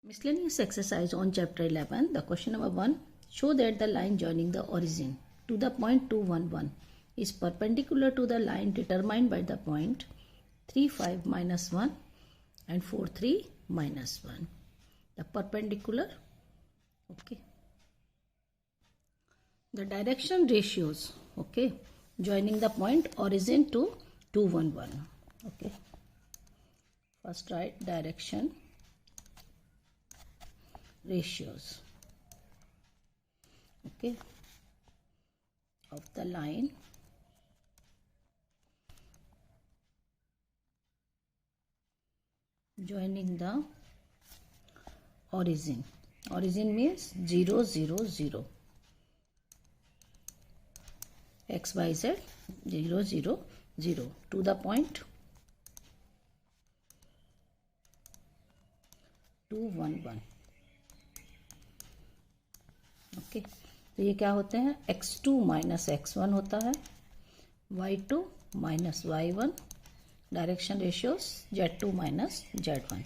Miscellaneous exercise on chapter 11. The question number 1. Show that the line joining the origin to the point 211 is perpendicular to the line determined by the point 3, 5, minus 1 and 4, 3, minus 1. The perpendicular. Okay. The direction ratios. Okay. Joining the point origin to 211. Okay. First write direction ratios, okay, of the line joining the origin. Origin means 0, 0, 0. X, Y, Z 0, 0, 0 to the point 211. Okay तो ये क्या होते हैं x2 minus x1 होता है, y2 minus y1, direction ratios z2 minus z1.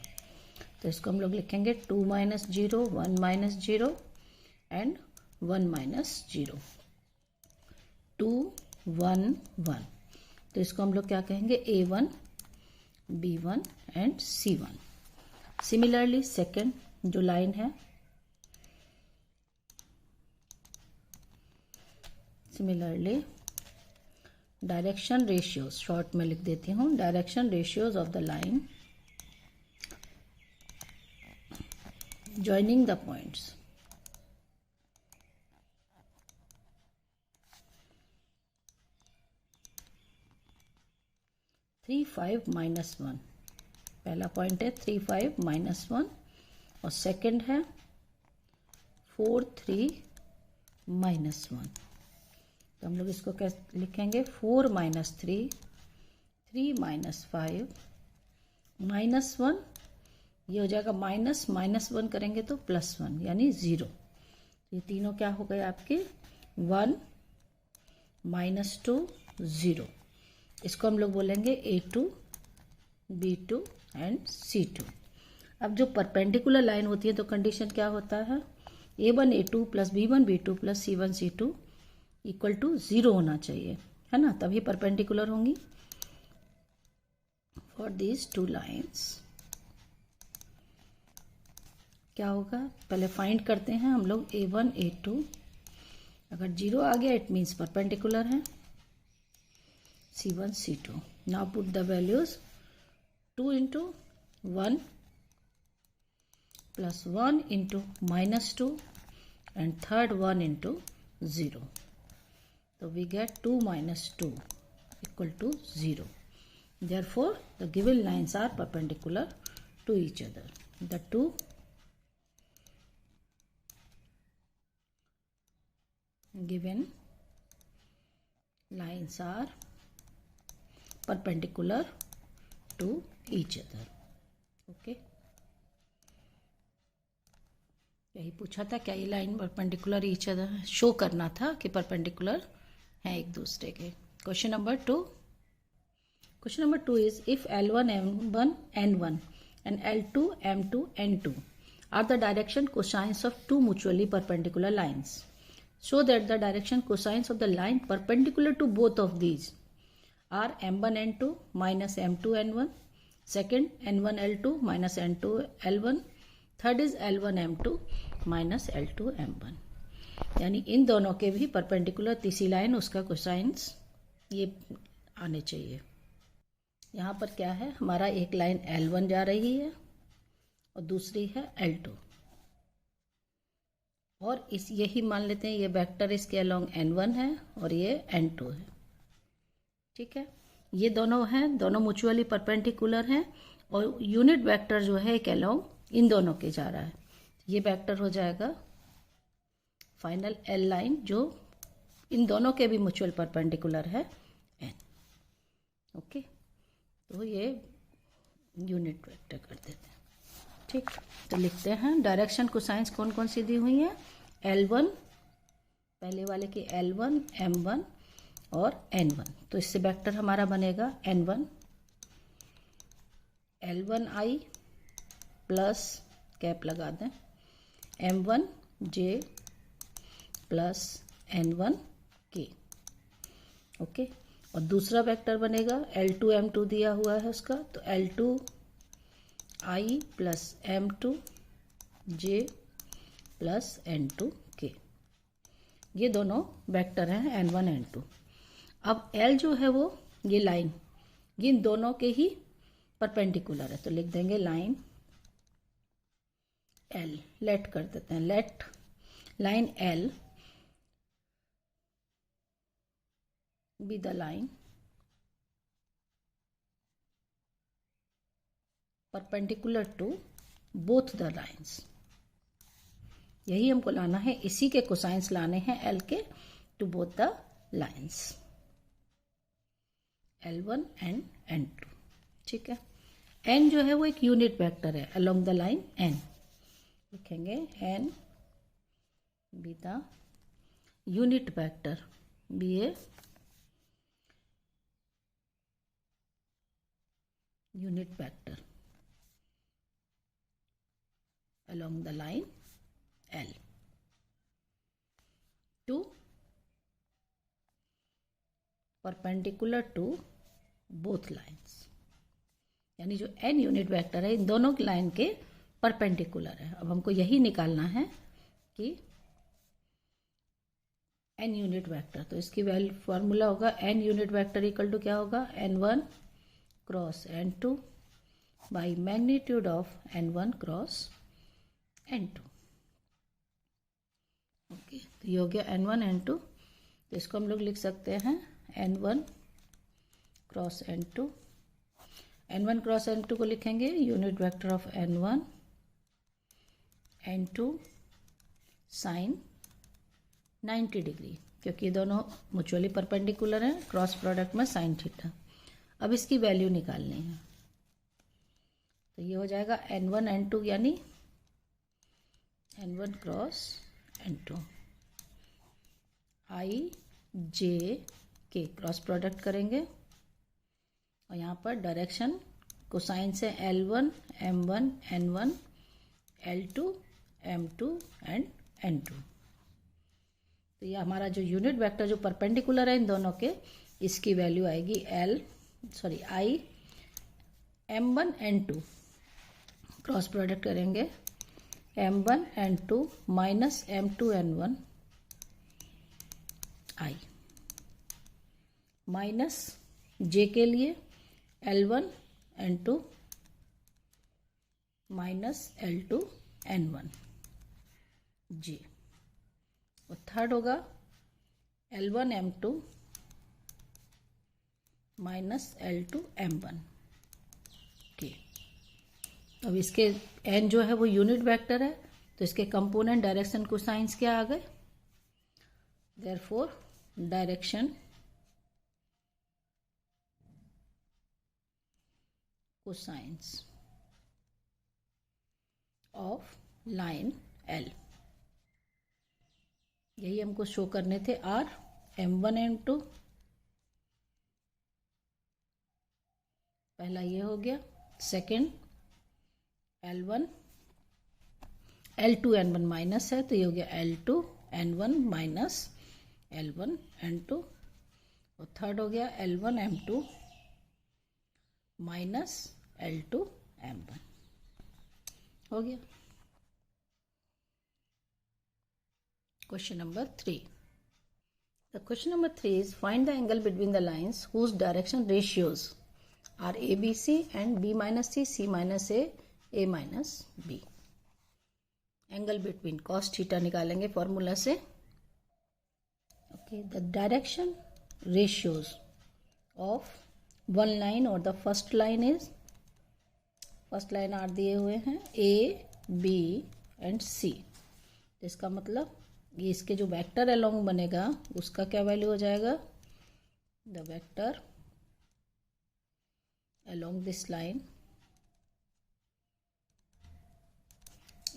तो इसको हम लोग लिखेंगे 2 माइनस 0, 1 माइनस 0 एंड 1 माइनस 0. 2 1 1. तो इसको हम लोग क्या कहेंगे a1 b1 and c1. Similarly second जो लाइन है, सिमिलरली डायरेक्शन रेशियोज शॉर्ट में लिख देती हूँ. Direction ratios of the line joining the points three five minus 1. पहला पॉइंट है 3, 5 माइनस 1 और सेकंड है 4, 3 माइनस 1. तो हम लोग इसको कैसे लिखेंगे 4 माइनस 3, 3 माइनस 5 माइनस 1. ये हो जाएगा माइनस माइनस 1 करेंगे तो प्लस 1 यानी 0. ये तीनों क्या हो गए आपके 1 माइनस 2 0. इसको हम लोग बोलेंगे A2 B2 एंड C2. अब जो परपेंडिकुलर लाइन होती है तो कंडीशन क्या होता है A1 A2 plus B1 B2 plus C1 C2 equal to 0 होना चाहिए, है ना, तभी परपेंडिकुलर होंगी. फॉर दीज टू लाइन्स क्या होगा, पहले फाइंड करते हैं हम लोग A1 A2. अगर 0 आ गया इट मीन्स परपेंडिकुलर है. C1 C2. Now put the values 2 into 1 plus 1 into minus 2 and third 1 into 0. So we get 2 minus 2 equal to 0. Therefore, the given lines are perpendicular to each other. The two given lines are perpendicular to each other. Okay. यही पूछा था क्या ये line perpendicular each other show करना था कि perpendicular है एक दूसरे के. Question number 2. Question number 2 is if L1 M1 N1 and L2 M2 N2 are the direction cosines of two mutually perpendicular lines. Show that the direction cosines of the line perpendicular to both of these are M1 N2 minus M2 N1. Second N1 L2 minus N2 L1. Third is L1 M2 minus L2 M1. यानी इन दोनों के भी perpendicular तीसरी line उसका cosines ये आने चाहिए. यहाँ पर क्या है हमारा एक लाइन L1 जा रही है और दूसरी है L2 और इस यही मान लेते हैं ये वेक्टर इसके अलोंग N1 है और ये N2 है. ठीक है, ये दोनों हैं, दोनों म्यूचुअली परपेंडिकुलर हैं और यूनिट वेक्टर जो है एक अलोंग इन दोनों के जा रहा है. ये वेक्टर हो जाएगा फाइनल L लाइन जो इन दोनों के भी म्यूचुअल परपेंडिकुलर है N. ओके, तो ये यूनिट वेक्टर कर देते हैं. ठीक, तो लिखते हैं डायरेक्शन कोसाइंस कौन कौन सी दी हुई है. L1 पहले वाले की L1 M1 और N1. तो इससे वेक्टर हमारा बनेगा N1 L1I प्लस कैप लगा दें, m1j प्लस n1k। ओके, और दूसरा वेक्टर बनेगा L2 m2 दिया हुआ है उसका, तो L2i plus m2j plus n2k। ये दोनों वेक्टर हैं n1 n2। अब L जो है वो ये लाइन, ये इन दोनों के ही परपेंडिकुलर है, तो लिख देंगे लाइन L। लेट कर देते हैं, let line L be the line perpendicular to both the lines. यही हमको लाना है, इसी के कोसाइंस लाने हैं L के to both the lines L1 and N2। ठीक है, N जो है वो एक यूनिट वेक्टर है अलोंग द लाइन N। लिखेंगे N be the unit vector, be a unit vector along the line L to perpendicular to both lines। यानी जो n यूनिट वेक्टर है इन दोनों की लाइन के परपेंडिकुलर है। अब हमको यही निकालना है कि n यूनिट वेक्टर, तो इसकी वैल्यू फॉर्मूला होगा n unit vector equal to क्या होगा, n1 cross n2 by magnitude of n1 cross n2। Okay, तो ये हो गया n1 n2। तो इसको हम लोग लिख सकते हैं n1 cross n2। n1 cross n2 को लिखेंगे unit vector of n1 n2 sine 90 degree, क्योंकि दोनों म्यूचुअली परपेंडिकुलर हैं, क्रॉस प्रोडक्ट में साइन थीटा। अब इसकी वैल्यू निकालनी है, तो ये हो जाएगा n1 n2 यानी n1 cross n2 i j k, cross product करेंगे और यहाँ पर डायरेक्शन कोसाइन से L1 m1 n1 L2 m2 and n2। तो ये हमारा जो यूनिट वेक्टर जो परपेंडिकुलर है इन दोनों के, इसकी वैल्यू आएगी i m1 n2, cross product करेंगे m1 n2 minus m2 n1 i minus j के लिए L1 n2 minus L2 n1 j, और थर्ड होगा L1 m2 minus L2 m1 के। अब इसके n जो है वो यूनिट वेक्टर है, तो इसके कंपोनेंट डायरेक्शन कोसाइंस क्या आ गए, therefore direction cosines of line L, यही हमको शो करने थे। R m1 m2 पहला ये हो गया, second L1 L2 n1 minus है, तो ये हो गया L2 n1 minus L1 n2, और थर्ड हो गया L1 m2 minus L2 m1, हो गया। Question number 3. The question number 3 is find the angle between the lines whose direction ratios are ABC and B minus C, C minus A, A minus B. Angle between cos theta निकालेंगे formula से। Okay, the direction ratios of one line or the first line is, first line R दिए हुए हैं A, B and C। इसका मतलब ये इसके जो वेक्टर अलोंग बनेगा उसका क्या वैल्यू हो जाएगा, the vector along this line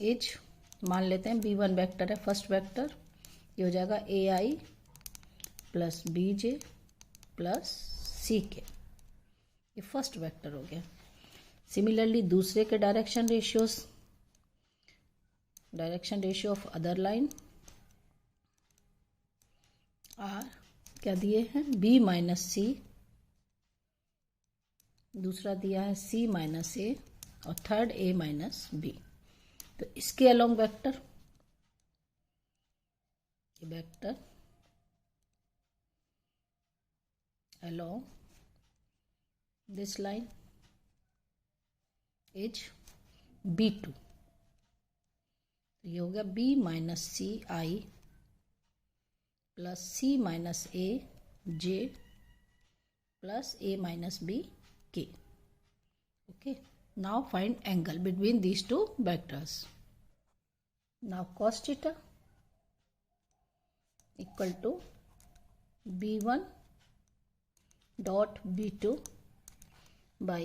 is, मान लेते हैं B1 वेक्टर है, फर्स्ट वेक्टर, ये हो जाएगा AI plus BJ plus CK, ये फर्स्ट वेक्टर हो गया। सिमिलरली दूसरे के direction ratios direction ratio of other line are क्या दिए हैं, बी माइनस सी, दूसरा दिया है सी माइनस ए, और थर्ड ए माइनस बी। तो इसके along vector along this line is B2। तो ये हो गया B minus C I plus C minus A J plus A minus B के। Okay, now find angle between these two vectors. Now cos theta equal to B1 dot B2 by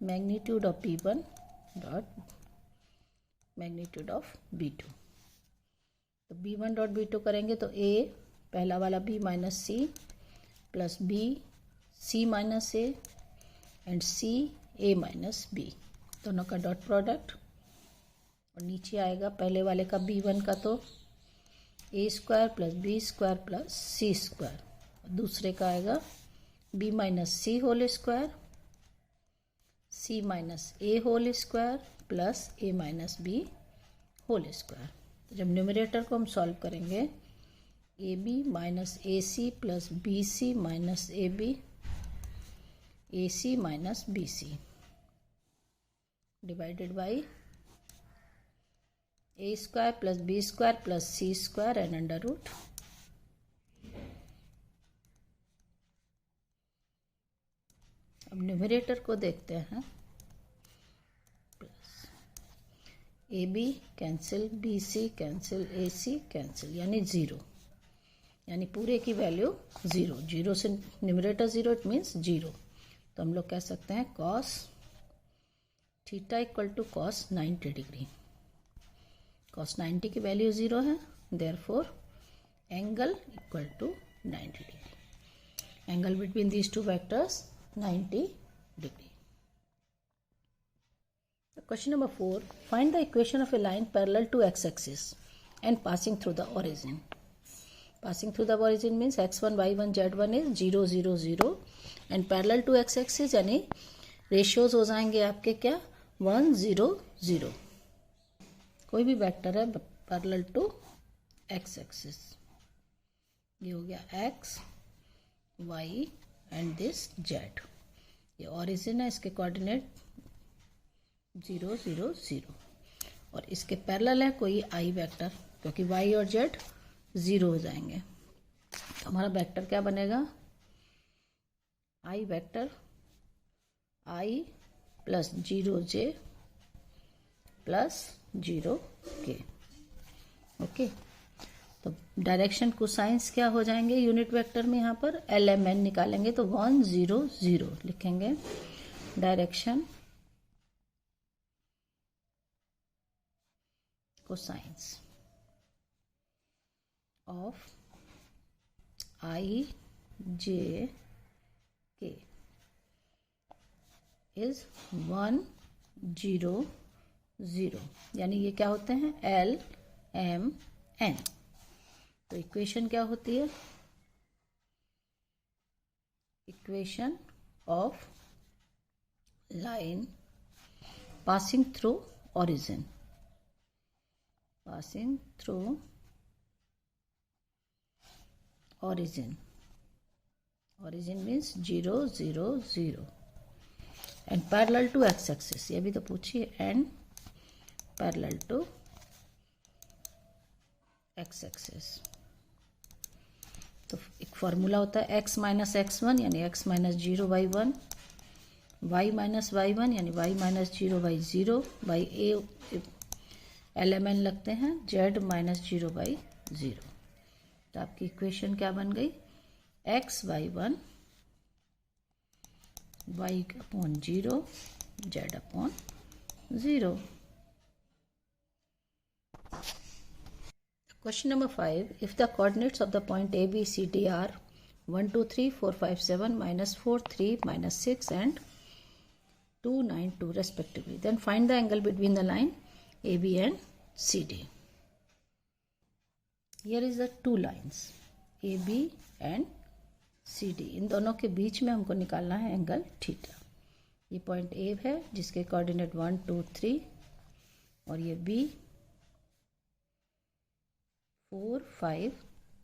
magnitude of B1 dot magnitude of B2। तो B1 dot B2 करेंगे तो A पहला वाला B minus C plus B C minus A and C A minus B, दोनों का dot product, और नीचे आएगा पहले वाले का B1 का तो A square plus B square plus C square, दूसरे का आएगा B minus C whole square C minus A whole square plus A minus B whole square. तो जब न्यूमरेटर को हम सॉल्व करेंगे AB minus AC plus BC minus AB AC minus BC divided by A square plus B square plus C square and under root अब numerator को देखते हैं, plus A B cancel, B C cancel, A C cancel, यानी zero, यानी पूरे की value zero, zero से numerator zero it means zero. तो हम लोग कह सकते हैं cos theta equal to cos 90 degree. Cos 90 की वैल्यू ज़ीरो है, therefore angle equal to 90 degree. Angle between these two vectors 90 degree. Question number 4. Find the equation of a line parallel to x-axis and passing through the origin. Passing through the origin means x1, y1, z1 is 0, 0, 0 and parallel to x-axis यानी ratios हो जाएंगे आपके क्या 1, 0, 0। कोई भी vector है parallel to x-axis, ये हो गया x, y and this Z. ये ऑरिजिन है, इसके कोऑर्डिनेट 0, 0, 0 और इसके पैरेलल है कोई आई वेक्टर, क्योंकि y और z 0 हो जाएंगे। तो हमारा वेक्टर क्या बनेगा, I vector i plus 0j plus 0k। Okay, तो डायरेक्शन कोसाइंस क्या हो जाएंगे यूनिट वेक्टर में, यहाँ पर LMN निकालेंगे तो 1, 0, 0 लिखेंगे। Direction cosines of i j k is 1, 0, 0, यानी ये क्या होते हैं LMN। तो इक्वेशन क्या होती है, equation of line passing through origin, passing through origin, origin means 0, 0, 0 and parallel to x-axis, ये भी तो पूछिए, and parallel to x-axis। तो एक फॉर्मूला होता है x माइनस x1 यानी x minus 0 by 1, y minus y1 यानी y minus 0 by 0 by a LMN लगते हैं z माइनस 0 बाई 0। तो आपकी इक्वेशन क्या बन गई, x by 1 y upon 0 z upon 0। Question number 5. If the coordinates of the point A, B, C, D are 1, 2, 3, 4, 5, 7, minus 4, 3, minus 6 and 2, 9, 2 respectively, then find the angle between the line AB and CD. Here is the two lines AB and CD. इन दोनों के बीच में हमको निकालना है angle theta. ये point A है जिसके coordinate 1 2 3 और ये B 4 5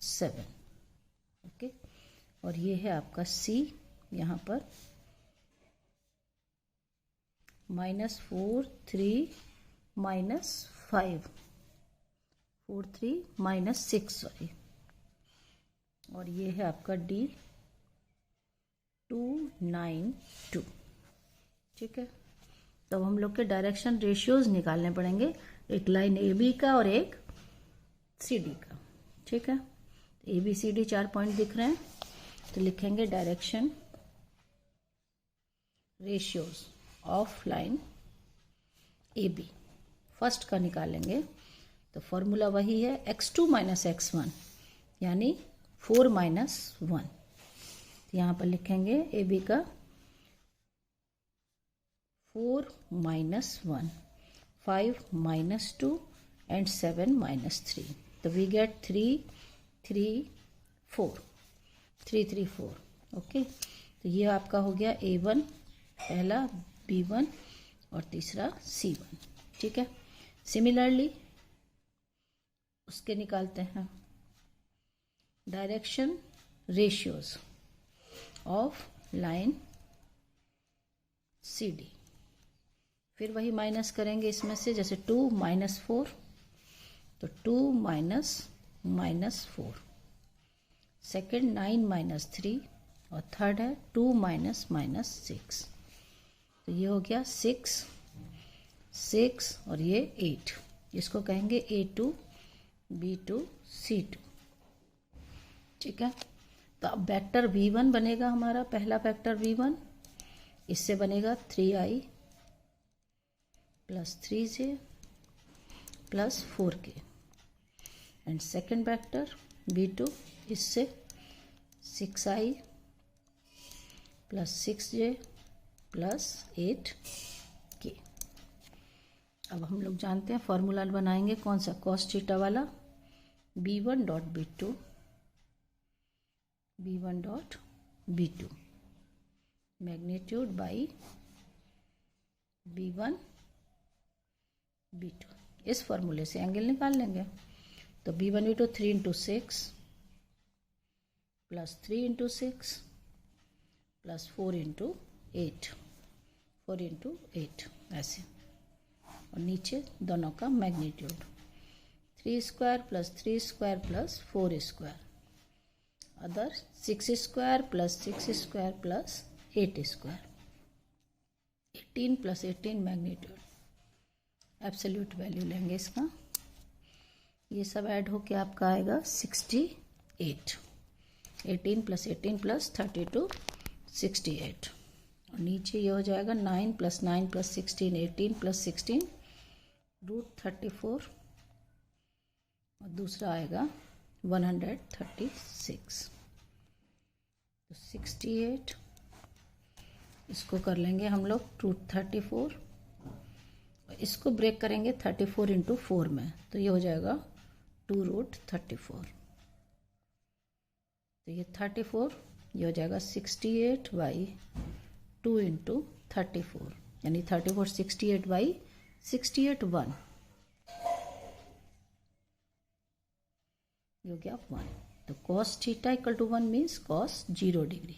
7. ओके. और ये है आपका C यहाँ पर -4 3 -5 4 3 -6 सॉरी. और ये है आपका D 2 9 2. ठीक है. तो हम लोग के डायरेक्शन रेशियोज निकालने पड़ेंगे, एक लाइन AB का और एक CD का. ठीक है. ABCD 4 पॉइंट दिख रहे हैं तो लिखेंगे direction ratios of line AB. First का निकालेंगे तो फॉर्मूला वही है x2 - x1 यानी 4 - 1. तो यहाँ पर लिखेंगे AB का 4 - 1 5 - 2 and 7 - 3. तो we get 3 3 4 3 3 4. ओके. तो ये आपका हो गया A1 पहला, B1 और तीसरा C1. ठीक है. सिमिलरली उसके निकालते हैं direction ratios of line CD. फिर वही माइनस करेंगे इसमें से, जैसे 2 - 4 तो 2 - -4. सेकेंड 9 - 3 और थर्ड है 2 - -6. तो ये हो गया 6 6 और ये 8. इसको कहेंगे A2 B2 C2. ठीक है. तो अब वेक्टर V1 बनेगा हमारा, पहला वेक्टर V1 इससे बनेगा 3i + 3j + 4k. And second vector B2 इससे 6i + 6j + 8k. अब हम लोग जानते हैं फॉर्मूला बनाएंगे कौन सा, cos थीटा वाला. B1.B2 B1.B2 magnitude by B1 B2. इस फॉर्मूले से एंगल निकाल लेंगे. तो B1 B2 3 × 6 + 3 × 6 + 4 × 8 4 × 8 ऐसे. और नीचे दोनों का magnitude 3² + 3² + 4² other 6² + 6² + 8² 18 + 18 magnitude. Absolute value लेंगे इसका. ये सब ऐड होके आपका आएगा 68. 18 + 18 + 32 68. और नीचे ये हो जाएगा 9 + 9 + 16 18 + 16 √34 और दूसरा आएगा 136. तो 68 इसको कर लेंगे हम लोग √34. इसको ब्रेक करेंगे 34 × 4 में तो ये हो जाएगा 2√34. तो ये 34 ये हो जाएगा 68/2 × 34 यानी 34 68/68 1 ये हो गया 1. तो cos theta = 1 means cos 0 degree.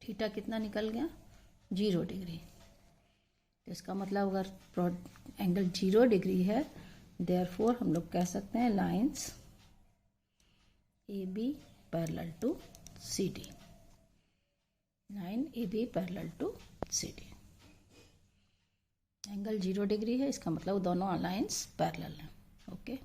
Theta कितना निकल गया 0 डिग्री. तो इसका मतलब अगर एंगल 0 डिग्री है देयरफॉर हम लोग कह सकते हैं lines AB parallel to CD. Line AB parallel to CD. Angle 0 degree है इसका मतलब दोनों लाइंस पैरेलल हैं. ओके.